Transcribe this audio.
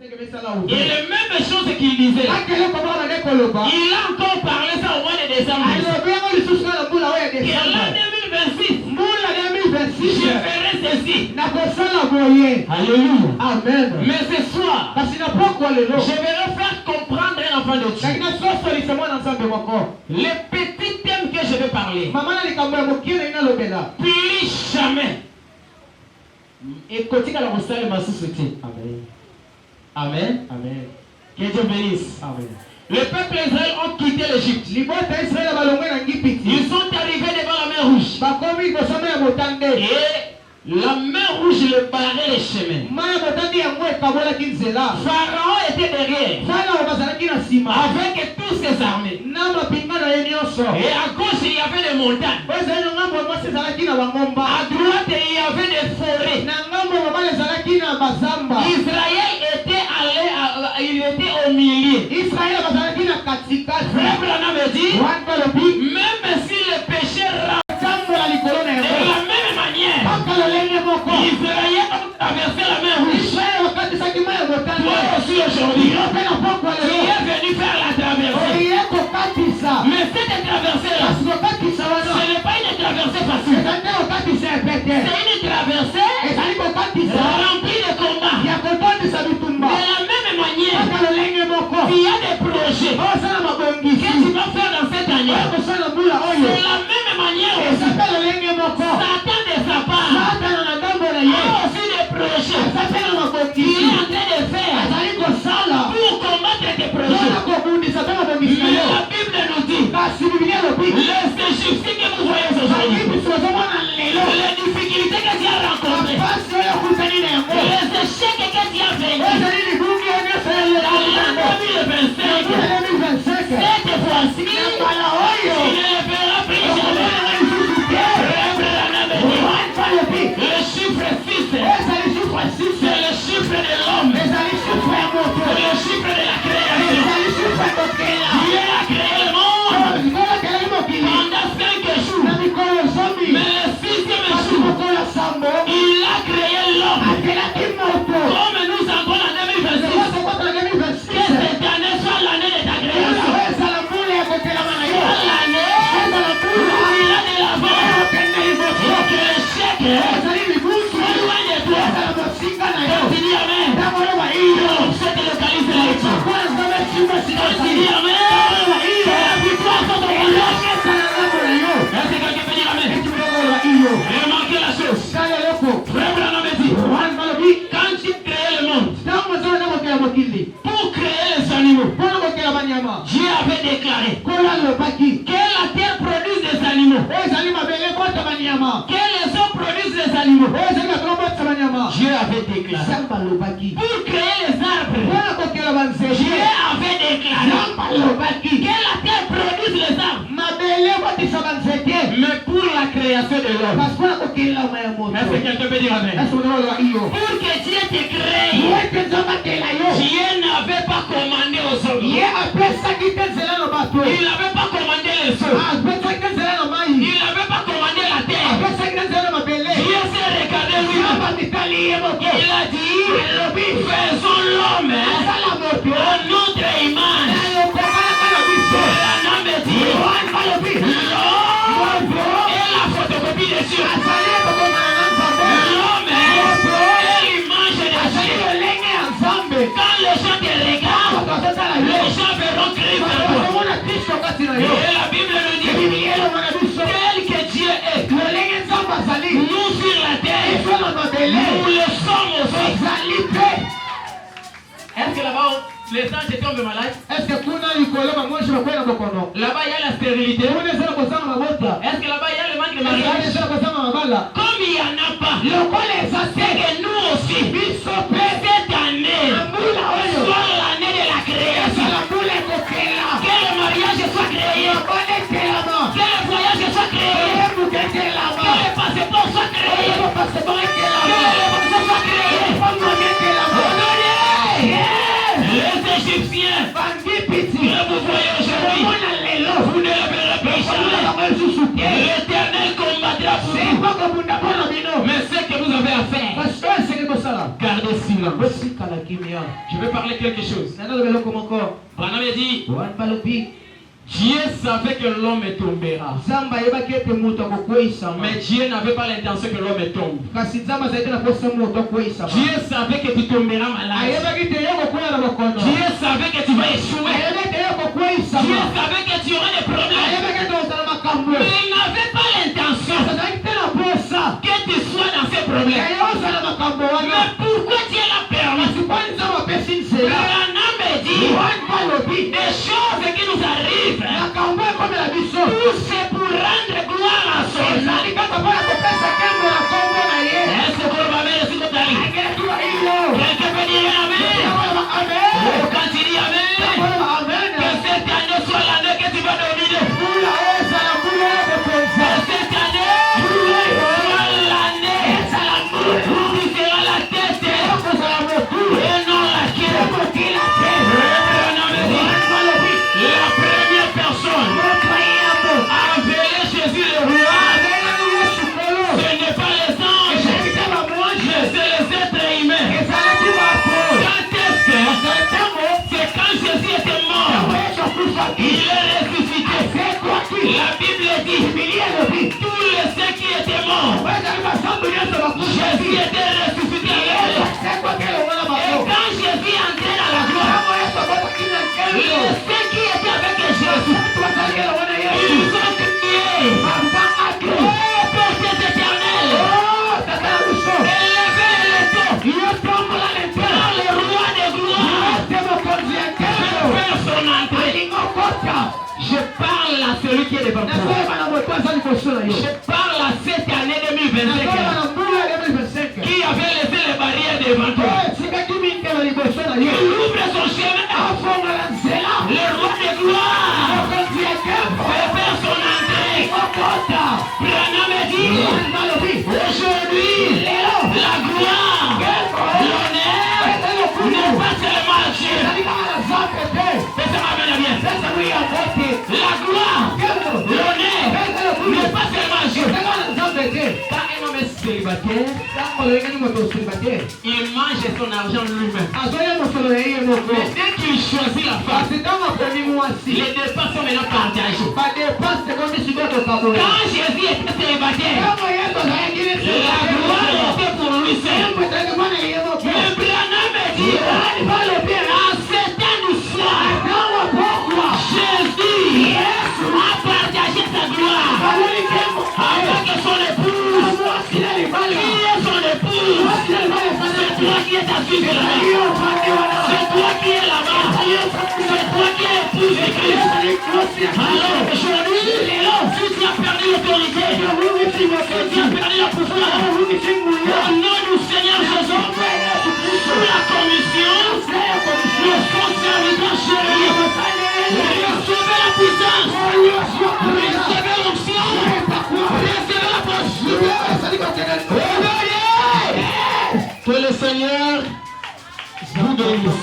Et les mêmes choses qu'il disait, il a encore parlé ça au mois de décembre. Et l'année 2026, je ferai ceci. Alléluia. Amen. Mais ce soir, je vais leur faire comprendre un enfant de Dieu. Les petits thèmes que je vais parler, plus jamais. Et côté la moussale m'a soutenu. Amen. Amen. Amen. Que Dieu bénisse. Amen. Le peuple d'Israël ont quitté l'Égypte. Ils sont arrivés devant la mer Rouge. Et la mer Rouge le barrait les chemins. Pharaon était derrière avec tous ses armées. Et à gauche il y avait des montagnes. À droite il y avait des forêts. Israël était allé, il était au milieu. Frère Branham dit, même si le péché de la même manière, Israël a traversé la mer Rouge. Toi aussi aujourd'hui, tu es venu faire la traversée. Mais cette traversée-là, ce n'est pas une traversée facile. C'est une traversée remplie de combats. De la même manière, il y a des projets que tu vas faire dans cette année. C'est la même manière aussi. Satan de sa part a aussi des projets qu'il est en train de faire pour combattre tes projets. Mais la Bible nous dit, les Égyptiens que vous voyez aujourd'hui, les difficultés que tu as rencontrées, les échecs que tu as vécus, dans l'an 2025, cette fois-ci, tu ne le verras plus jamais. Le chiffre 6, c'est le chiffre de l'homme, c'est le chiffre de la création. Dieu a créé le monde pendant 5 jours, mais le 6e jour, il a créé l'homme. Comme nous avons en 2026, que cette année soit l'année de ta création, soit l'année où il a de l'avant, et que l'échec soit loin de toi. Continue, amen. Je te localise là-dessus. Continue, amen. La victoire soit ton voyage. Est-ce que quelqu'un peut dire amen? Remarquez la chose. Frère Branham dit, quand tu crées le monde, pour créer les animaux, Dieu avait déclaré que la terre produise des animaux, que les hommes produisent des animaux. Dieu avait déclaré pour créer les arbres. Dieu avait déclaré que la terre produise les arbres. Mais pour la création de l'homme, est-ce que quelqu'un peut dire amen? Pour que Dieu te crée, Dieu n'avait pas commandé aux hommes. Il n'avait pas commandé les feux. Il n'avait pas commandé la terre. Dieu s'est regardé lui-même. Il a dit, faisons l'homme à notre image. Branham dit, l'homme est la photocopie de Dieu. L'homme est l'image de Dieu. Quand les gens te regardent, les gens verront Christ en toi. Et la Bible nous dit, tel que Dieu est, nous sur la terre, nous le sommes aussi. Est-ce que là-bas, les anges tombent malades? Là-bas, il y a la stérilité. Est-ce que là-bas, il y a le manque de mariage? Comme il n'y en a pas, c'est que nous aussi, cette année, soit l'année de la création. Que le mariage soit créé. Que le voyage soit créé. Que le passeport soit créé. Que le passeport soit créé. Les Égyptiens que vous voyez aujourd'hui, vous ne le verrez plus jamais. L'Éternel combattra pour vous. Mais ce que vous avez à faire, Gardez silence. Je vais parler quelque chose. Branham a dit, Dieu savait que l'homme tombera. Mais Dieu n'avait pas l'intention que l'homme tombe. Dieu savait que tu tomberas malade. Dieu savait que tu vas échouer. Dieu savait que tu aurais des problèmes. Mais il n'avait pas l'intention que tu sois dans ces problèmes. Mais pourquoi Dieu l'a permis? Branham me dit des choses qui nous arrivent. Tout c'est pour rendre gloire à son nom. Est-ce que vous m'avez reçu de ta vie? Quelqu'un peut dire amen? Quand tu dis amen, que cette année soit l'année que tu vas dominer. Que cette année soit l'année où tu seras la tête et non la queue. La première personne a enlevé Jésus le roi. Ce n'est pas les anges, mais c'est les êtres humains. Quand est-ce que? C'est quand Jésus était mort. Il est ressuscité. La Bible dit tous les saints qui étaient morts, Jésus était ressuscité. Et quand Jésus entrait dans la gloire, les saints qui étaient avec Jésus, ils ont crié, oh portes éternelles, élevez les taux, car le roi de gloire fait son entrée. Je parle à celui qui est devant toi. Je parle à cette année 2025 qui avait laissé les barrières devant toi. Il ouvre son chemin. Le roi de gloire fait faire son entrée. Branham me dit aujourd'hui la gloire, l'honneur n'est pas seulement à Dieu. La gloire, l'honneur n'est pas seulement à Dieu. Quand un homme est célibataire, il mange son argent lui-même. Mais dès qu'il choisit la femme, les dépenses sont maintenant partagées. Quand Jésus était célibataire, la gloire était pour lui seul. Mais Branham me dit, en cet temps du soir, Jésus a partagé sa gloire avec son épouse. Qui est son épouse? C'est toi qui es ta fille. C'est toi qui es là-bas. C'est toi qui es épouse de Christ. Alors aujourd'hui, si tu as perdu l'autorité, si tu as perdu la pouvoir, au nom du Seigneur Jésus, sous la commission, le son serviteur chéri, recevez la puissance, recevez l'onction, recevez la force. Que le Seigneur vous bénisse.